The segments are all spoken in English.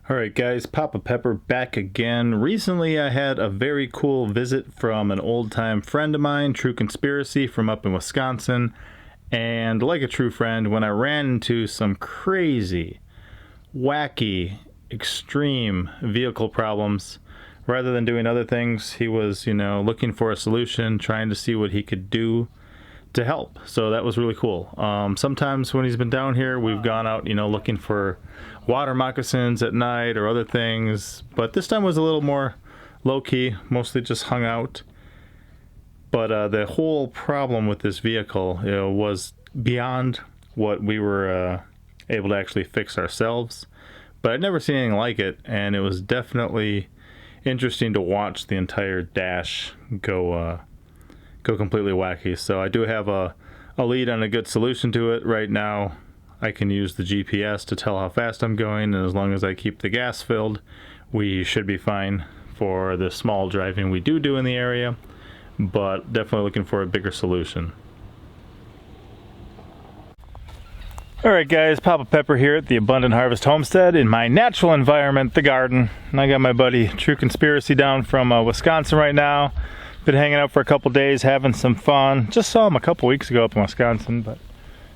Alright guys, Papa Pepper back again. Recently I had a very cool visit from an old-time friend of mine, True Conspiracy, from up in Wisconsin. And like a true friend, when I ran into some crazy, wacky, extreme vehicle problems, rather than doing other things, he was, looking for a solution, trying to see what he could do to help. So that was really cool. Sometimes when he's been down here, we've gone out, looking for water moccasins at night or other things, but this time was a little more low-key, mostly just hung out. But the whole problem with this vehicle was beyond what we were able to actually fix ourselves, but I'd never seen anything like it, and it was definitely interesting to watch the entire dash go completely wacky. So I do have a lead on a good solution to it right now. I can use the GPS to tell how fast I'm going, and as long as I keep the gas filled, we should be fine for the small driving we do in the area, but definitely looking for a bigger solution. Alright guys, Papa Pepper here at the Abundant Harvest Homestead in my natural environment, the garden. And I got my buddy True Conspiracy down from Wisconsin right now. Been hanging out for a couple days, having some fun. Just saw him a couple weeks ago up in Wisconsin, but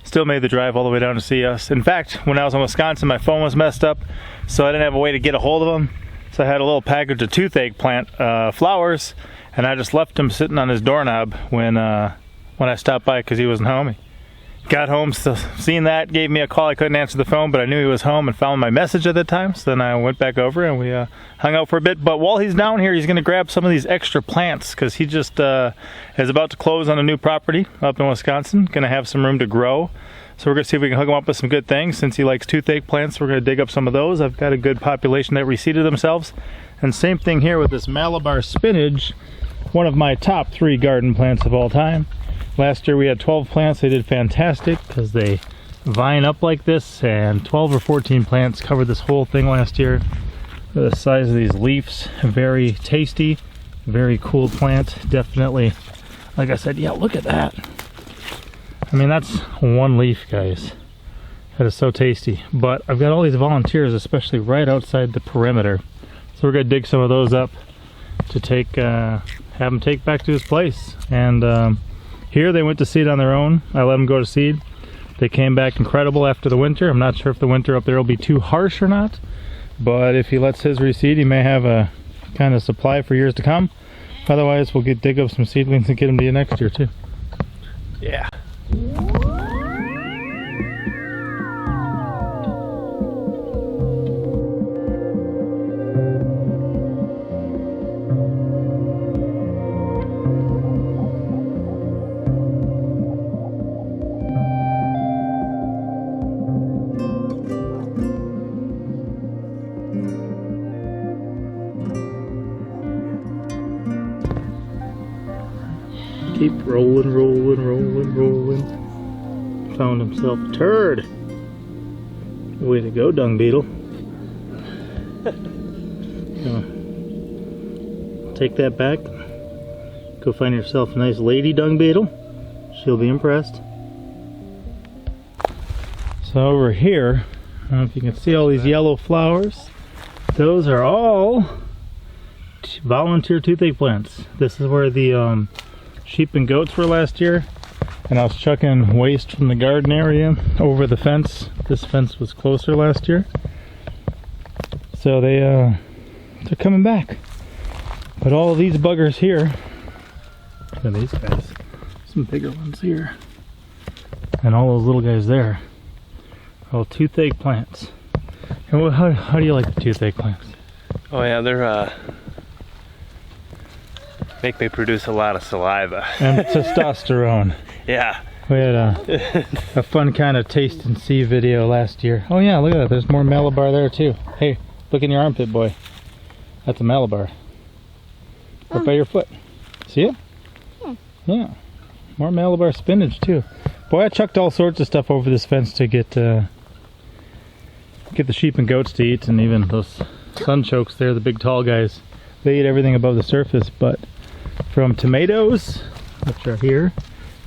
still made the drive all the way down to see us. In fact, when I was in Wisconsin, my phone was messed up, so I didn't have a way to get a hold of him. So I had a little package of toothache plant flowers, and I just left him sitting on his doorknob when I stopped by because he wasn't home. He got home, so seeing that, gave me a call. I couldn't answer the phone, but I knew he was home and found my message at the time. So then I went back over and we hung out for a bit. But while he's down here, he's going to grab some of these extra plants because he just is about to close on a new property up in Wisconsin. Going to have some room to grow. So we're going to see if we can hook him up with some good things. Since he likes toothache plants, we're going to dig up some of those. I've got a good population that reseeded themselves. And same thing here with this Malabar spinach, one of my top 3 garden plants of all time. Last year we had 12 plants. They did fantastic because they vine up like this, and 12 or 14 plants covered this whole thing last year. The size of these leaves, very tasty, very cool plant. Definitely, like I said, yeah, look at that. I mean, that's one leaf, guys. That is so tasty. But I've got all these volunteers, especially right outside the perimeter. So we're gonna dig some of those up to have them take back to his place. And here they went to seed on their own. I let them go to seed. They came back incredible after the winter. I'm not sure if the winter up there will be too harsh or not, but if he lets his reseed, he may have a kind of supply for years to come. Otherwise, we'll dig up some seedlings and get them to you next year too. Yeah. Keep rolling, rolling, rolling, rolling. Found himself a turd. Way to go, dung beetle. Take that back. Go find yourself a nice lady dung beetle. She'll be impressed. So over here, I don't know if you can see all these yellow flowers. Those are all volunteer toothache plants. This is where the sheep and goats were last year, and I was chucking waste from the garden area over the fence. This fence was closer last year, so they're coming back. But all of these buggers here, look at these guys, some bigger ones here, and all those little guys there, all toothache plants. And how do you like the toothache plants? Oh yeah, they're make me produce a lot of saliva. And testosterone. Yeah. We had a fun kind of taste and see video last year. Oh yeah, look at that. There's more Malabar there too. Hey, look in your armpit, boy. That's a Malabar. Right by your foot. See it? Yeah. More Malabar spinach too. Boy, I chucked all sorts of stuff over this fence to get the sheep and goats to eat, and even those sunchokes there, the big tall guys. They eat everything above the surface, but from tomatoes, which are here,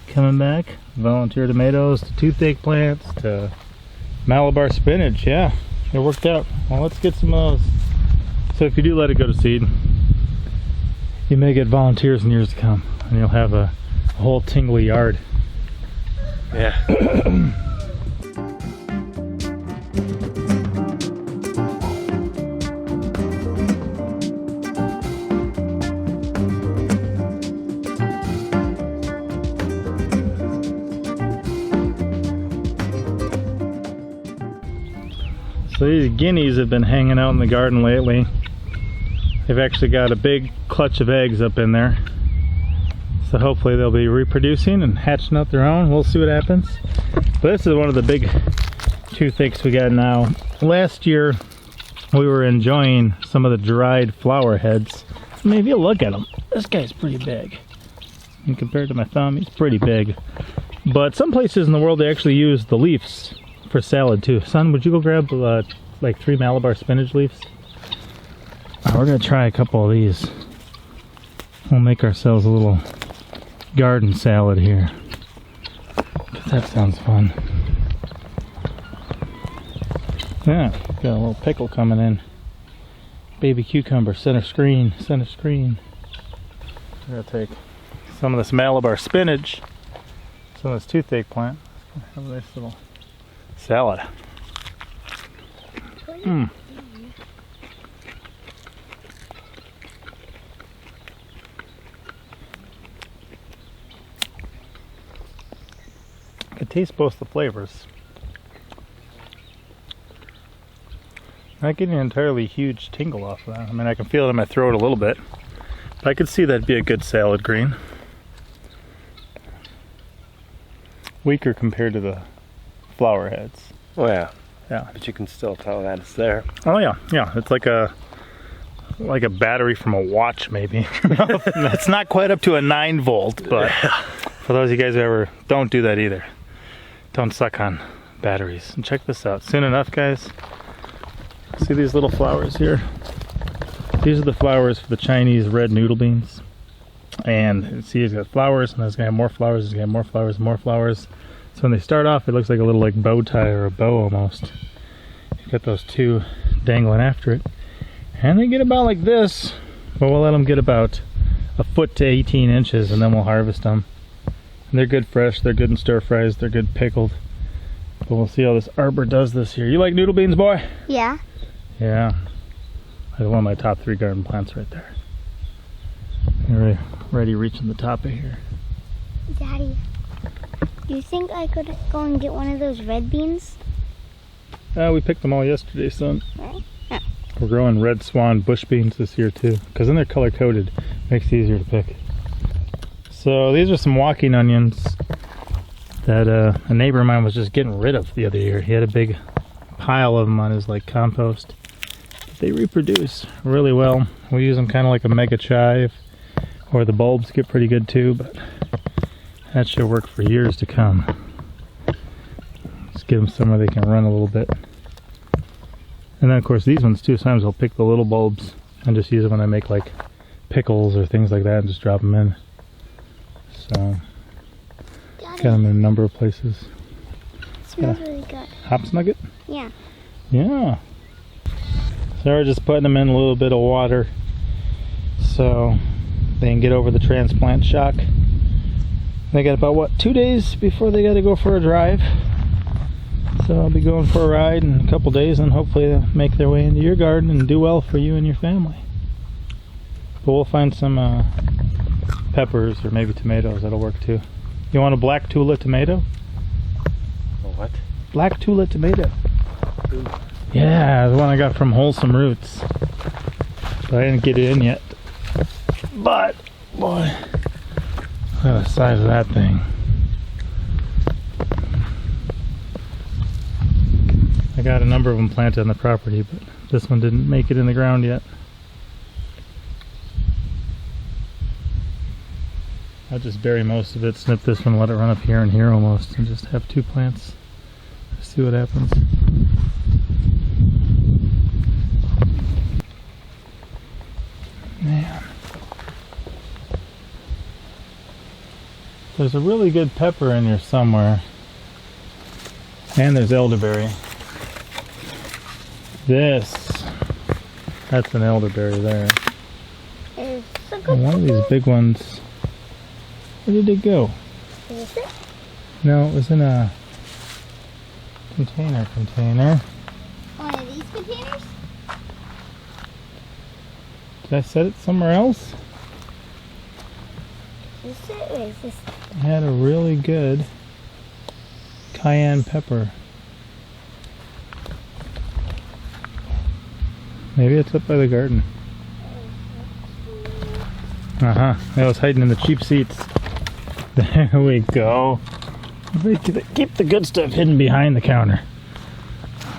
coming back, volunteer tomatoes, to toothache plants, to Malabar spinach, yeah. It worked out. Well, let's get some of those. So if you do let it go to seed, you may get volunteers in years to come, and you'll have a whole tingly yard. Yeah. So these guineas have been hanging out in the garden lately. They've actually got a big clutch of eggs up in there. So hopefully they'll be reproducing and hatching out their own. We'll see what happens. But this is one of the big toothaches we got now. Last year we were enjoying some of the dried flower heads. I mean, if you look at them, this guy's pretty big. And compared to my thumb, he's pretty big. But some places in the world they actually use the leaves for salad too. Son, would you go grab like 3 Malabar spinach leaves? We're gonna try a couple of these. We'll make ourselves a little garden salad here. That sounds fun. Yeah, got a little pickle coming in. Baby cucumber, center screen, center screen. We're gonna take some of this Malabar spinach, some of this toothache plant. Have a nice little salad. I can taste both the flavors. I'm not getting an entirely huge tingle off of that. I mean, I can feel it in my throat a little bit, but I could see that'd be a good salad green. Weaker compared to the flower heads. Oh yeah. Yeah. But you can still tell that it's there. Oh yeah, yeah. It's like a battery from a watch, maybe. It's not quite up to a 9-volt, but for those of you guys who ever don't do that either, don't suck on batteries. And check this out. Soon enough, guys. See these little flowers here? These are the flowers for the Chinese red noodle beans. And see, it's got flowers, and it's gonna have more flowers. It's gonna have more flowers, more flowers. So when they start off, it looks like a little like bow tie or a bow almost. You've got those two dangling after it. And they get about like this, but we'll let them get about a foot to 18 inches, and then we'll harvest them. And they're good fresh, they're good in stir fries, they're good pickled. But we'll see how this arbor does this year. You like noodle beans, boy? Yeah. Yeah. That's one of my top 3 garden plants right there. You're already reaching the top of here. Daddy, do you think I could go and get one of those red beans? We picked them all yesterday, son. Right? We're growing red swan bush beans this year too, because then they're color coded. Makes it easier to pick. So these are some walking onions that a neighbor of mine was just getting rid of the other year. He had a big pile of them on his like compost. They reproduce really well. We use them kind of like a mega chive, or the bulbs get pretty good too, but that should work for years to come. Just give them somewhere they can run a little bit. And then of course these ones too, sometimes I'll pick the little bulbs and just use them when I make like pickles or things like that and just drop them in. So, got them in a number of places. It smells really good. Hops nugget? Yeah. Yeah. So we're just putting them in a little bit of water so they can get over the transplant shock. They got about, what, 2 days before they got to go for a drive. So I'll be going for a ride in a couple days, and hopefully they'll make their way into your garden and do well for you and your family. But we'll find some peppers or maybe tomatoes. That'll work too. You want a black Tula tomato? A what? Black Tula tomato. Ooh. Yeah, the one I got from Wholesome Roots. But I didn't get it in yet. But, boy, look at the size of that thing. I got a number of them planted on the property, but this one didn't make it in the ground yet. I'll just bury most of it, snip this one, let it run up here and here almost, and just have 2 plants. See what happens. Man. There's a really good pepper in here somewhere. And there's elderberry. this? That's an elderberry there. Is this a And good one of these big ones. Where did it go? Is this it? No, it was in a container. One of these containers? Did I set it somewhere else? Is this it or is this? I had a really good cayenne pepper. Maybe it's up by the garden. Uh-huh. I was hiding in the cheap seats. There we go. Keep the good stuff hidden behind the counter.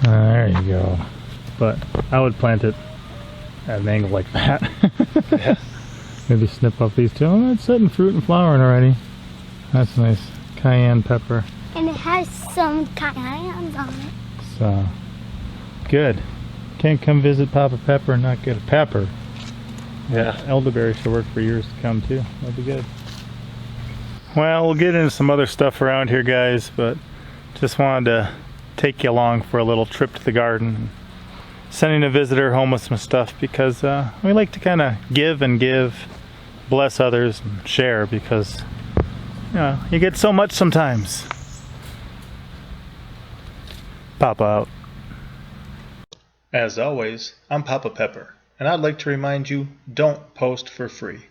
There you go. But I would plant it at an angle like that. Yeah. Maybe snip off these two. Oh, it's setting fruit and flowering already. That's nice. Cayenne pepper. And it has some cayennes on it. So, good. Can't come visit Papa Pepper and not get a pepper. Yeah. Elderberry should work for years to come too. That'd be good. Well, we'll get into some other stuff around here, guys, but just wanted to take you along for a little trip to the garden. Sending a visitor home with some stuff because we like to kind of give and give, bless others, and share because you get so much sometimes. Papa out. As always, I'm Papa Pepper, and I'd like to remind you, don't post for free.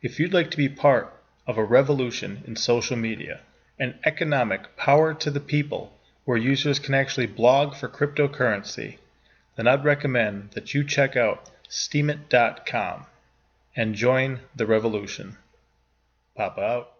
If you'd like to be part of a revolution in social media, an economic power to the people where users can actually blog for cryptocurrency, then I'd recommend that you check out steemit.com and join the revolution. Papa out.